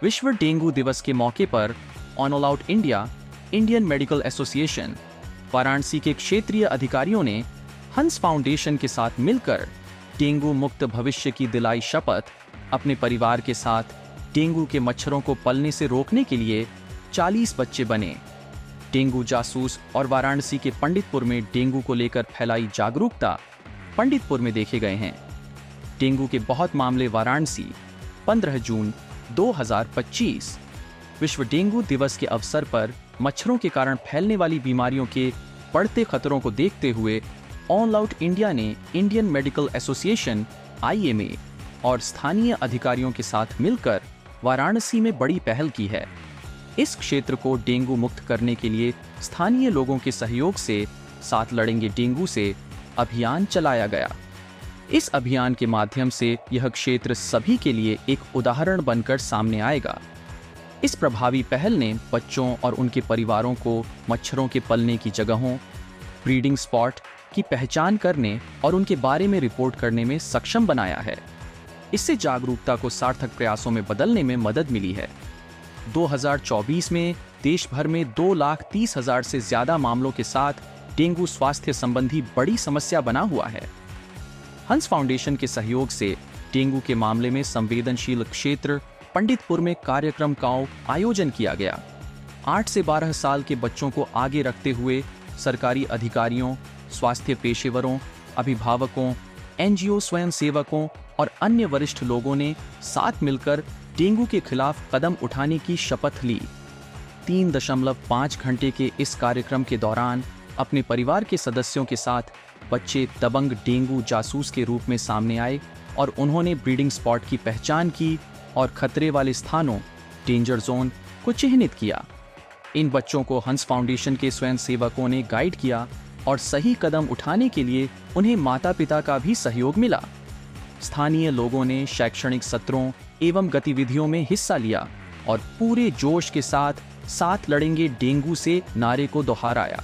विश्व डेंगू दिवस के मौके पर all out India, Indian medical association, Varanasi के क्षेत्रीय अधिकारियों ने हंस फाउंडेशन के साथ मिलकर डेंगू मुक्त भविष्य की दिलाई शपथ। अपने परिवार के साथ डेंगू के मच्छरों को पलने से रोकने के लिए 40 बच्चे बने डेंगू जासूस और वाराणसी के पंडितपुर में डेंगू को लेकर फैलाई जागरूकता पंडितपुर में देखे गए हैं। डेंगू के बहुत मामले वाराणसी। 15 जून 2025 विश्व डेंगू दिवस के अवसर पर मच्छरों के कारण फैलने वाली बीमारियों के बढ़ते खतरों को देखते हुए ऑल आउट इंडिया ने इंडियन मेडिकल एसोसिएशन (IMA) और स्थानीय अधिकारियों के साथ मिलकर वाराणसी में बड़ी पहल की है। इस क्षेत्र को डेंगू मुक्त करने के लिए स्थानीय लोगों के सहयोग से साथ लड़ेंगे डेंगू से अभियान चलाया गया। इस अभियान के माध्यम से यह क्षेत्र सभी के लिए एक उदाहरण बनकर सामने आएगा। इस प्रभावी पहल ने बच्चों और उनके परिवारों को मच्छरों के पलने की जगहों, ब्रीडिंग स्पॉट की पहचान करने और उनके बारे में रिपोर्ट करने में सक्षम बनाया है। इससे जागरूकता को सार्थक प्रयासों में बदलने में मदद मिली है। 2024 में देश भर में 2,30,000 से ज्यादा मामलों के साथ डेंगू स्वास्थ्य संबंधी बड़ी समस्या बना हुआ है। हंस फाउंडेशन के सहयोग से डेंगू के मामले में संवेदनशील क्षेत्र पंडितपुर में कार्यक्रम का आयोजन किया गया। 8 से 12 साल के बच्चों को आगे रखते हुए सरकारी अधिकारियों, स्वास्थ्य पेशेवरों, अभिभावकों, NGO स्वयंसेवकों और अन्य वरिष्ठ लोगों ने साथ मिलकर डेंगू के खिलाफ कदम उठाने की शपथ ली। 3.5 घंटे के इस कार्यक्रम के दौरान अपने परिवार के सदस्यों के साथ बच्चे दबंग डेंगू जासूस के रूप में सामने आए और उन्होंने ब्रीडिंग स्पॉट की पहचान की और खतरे वाले स्थानों, डेंजर जोन को चिन्हित किया। इन बच्चों को हंस फाउंडेशन के स्वयंसेवकों ने गाइड किया और सही कदम उठाने के लिए उन्हें माता-पिता का भी सहयोग मिला। स्थानीय लोगों ने शैक्षणिक सत्रों एवं गतिविधियों में हिस्सा लिया और पूरे जोश के साथ साथ लड़ेंगे डेंगू से नारे को दोहराया।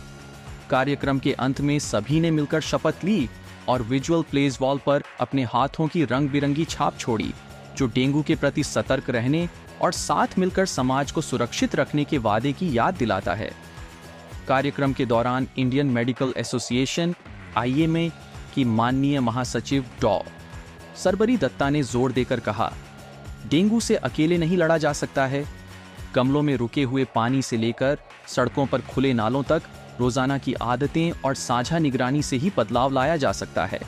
कार्यक्रम के अंत में सभी ने मिलकर शपथ ली और विजुअल प्लेस वॉल पर अपने हाथों की रंग बिरंगी छाप छोड़ी, जो डेंगू के प्रति सतर्क रहने और साथ मिलकर समाज को सुरक्षित रखने के वादे की याद दिलाता है। कार्यक्रम के दौरान इंडियन मेडिकल एसोसिएशन (IMA) की माननीय महासचिव डॉ. सरबरी दत्ता ने जोर देकर कहा, डेंगू से अकेले नहीं लड़ा जा सकता है। गमलों में रुके हुए पानी से लेकर सड़कों पर खुले नालों तक रोजाना की आदतें और साझा निगरानी से ही बदलाव लाया जा सकता है।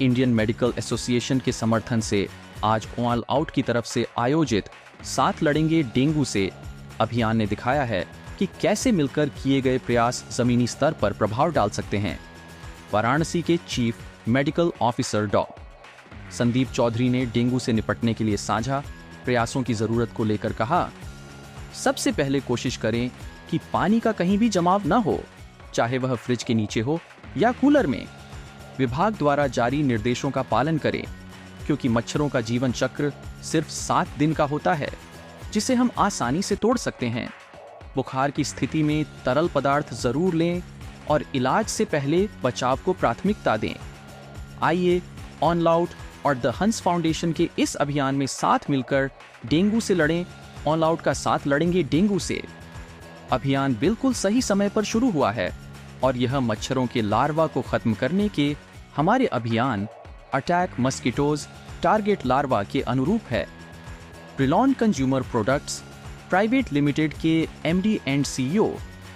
इंडियन मेडिकल एसोसिएशन के समर्थन से आज ऑल आउट की तरफ से आयोजित साथ लड़ेंगे डेंगू से अभियान ने दिखाया है कि कैसे मिलकर किए गए प्रयास जमीनी स्तर पर प्रभाव डाल सकते हैं। वाराणसी के चीफ मेडिकल ऑफिसर डॉ. संदीप चौधरी ने डेंगू से निपटने के लिए साझा प्रयासों की जरूरत को लेकर कहा, सबसे पहले कोशिश करें कि पानी का कहीं भी जमाव न हो, चाहे वह फ्रिज के नीचे हो या कूलर में। विभाग द्वारा जारी निर्देशों का पालन करें, क्योंकि मच्छरों का जीवन चक्र सिर्फ 7 दिन का होता है, जिसे हम आसानी से तोड़ सकते हैं। बुखार की स्थिति में तरल पदार्थ जरूर लें और इलाज से पहले बचाव को प्राथमिकता दें। आइए ऑल आउट और द हंस फाउंडेशन के इस अभियान में साथ मिलकर डेंगू से लड़ें। ऑल आउट का साथ लड़ेंगे डेंगू से अभियान बिल्कुल सही समय पर शुरू हुआ है और यह मच्छरों के लार्वा को खत्म करने के हमारे अभियान अटैक मस्किटोज टारगेट लार्वा के अनुरूप है। Brillon consumer products private limited के MD and CEO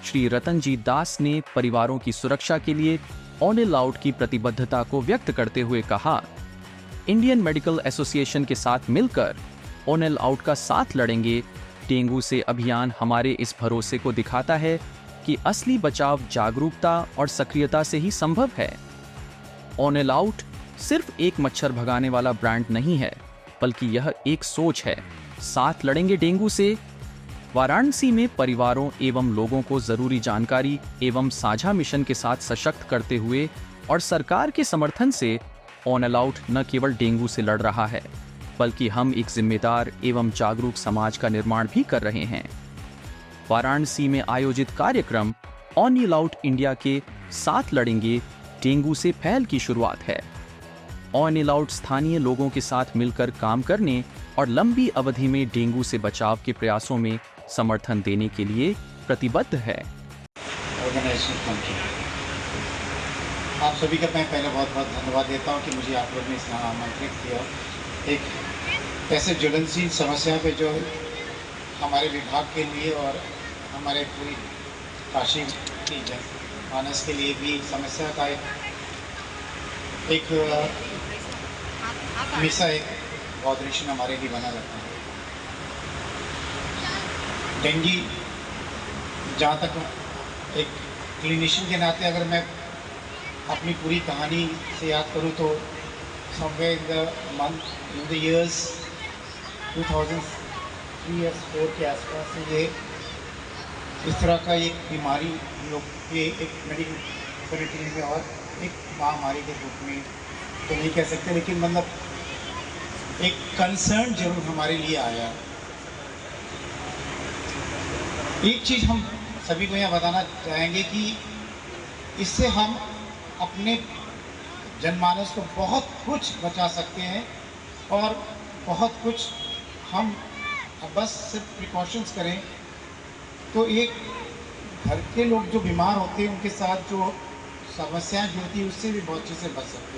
Shri Ratanjit Das ने परिवारों की सुरक्षा के लिए ऑल आउट की प्रतिबद्धता को व्यक्त करते हुए कहा, इंडियन मेडिकल एसोसिएशन के साथ मिलकर ऑल आउट का साथ लड़ेंगे डेंगू से अभियान हमारे इस भरोसे को दिखाता है कि असली बचाव जागरूकता और सक्रियता से ही संभव है। ऑल आउट सिर्फ एक मच्छर भगाने वाला ब्रांड नहीं है, बल्कि यह एक सोच है। साथ लड़ेंगे डेंगू से वाराणसी में परिवारों एवं लोगों को जरूरी जानकारी एवं साझा मिशन के साथ सशक्त करते हुए और सरकार के समर्थन से ऑल आउट न केवल डेंगू से लड़ रहा है, बल्कि हम एक जिम्मेदार एवं जागरूक समाज का निर्माण भी कर रहे हैं। वाराणसी में आयोजित कार्यक्रम ऑल आउट इंडिया के साथ लड़ेंगे डेंगू से पहल की शुरुआत है। ऑन अलाउड स्थानीय लोगों के साथ मिलकर काम करने और लंबी अवधि में डेंगू से बचाव के प्रयासों में समर्थन देने के लिए प्रतिबद्ध है। आप सभी का मैं पहले बहुत बहुत धन्यवाद देता हूं कि मुझे आप लोग ने इसमें आमंत्रित किया। एक ऐसे ज्वलनशील समस्या पे जो हमारे विभाग के लिए और हमारे पूरी काशी की जनमानस के लिए भी समस्या का एक हमेशा एक कॉर्पोरेशन हमारे लिए बना रहता है। डेंगू, जहाँ तक एक क्लिनिशियन के नाते अगर मैं अपनी पूरी कहानी से याद करूँ तो समवेयर इन द ईयर्स 2003 या 4 के आसपास से ये इस तरह का एक बीमारी हम लोग के एक मेडिकल फैसिलिटी में और एक महामारी के रूप में तो नहीं कह सकते, लेकिन मतलब एक कंसर्न जरूर हमारे लिए आया। एक चीज़ हम सभी को यहाँ बताना चाहेंगे कि इससे हम अपने जनमानस को बहुत कुछ बचा सकते हैं और बहुत कुछ हम बस सिर्फ प्रिकॉशंस करें तो एक घर के लोग जो बीमार होते हैं उनके साथ जो समस्याएं जो होती है उससे भी बहुत चीज़ें बच सकती हैं।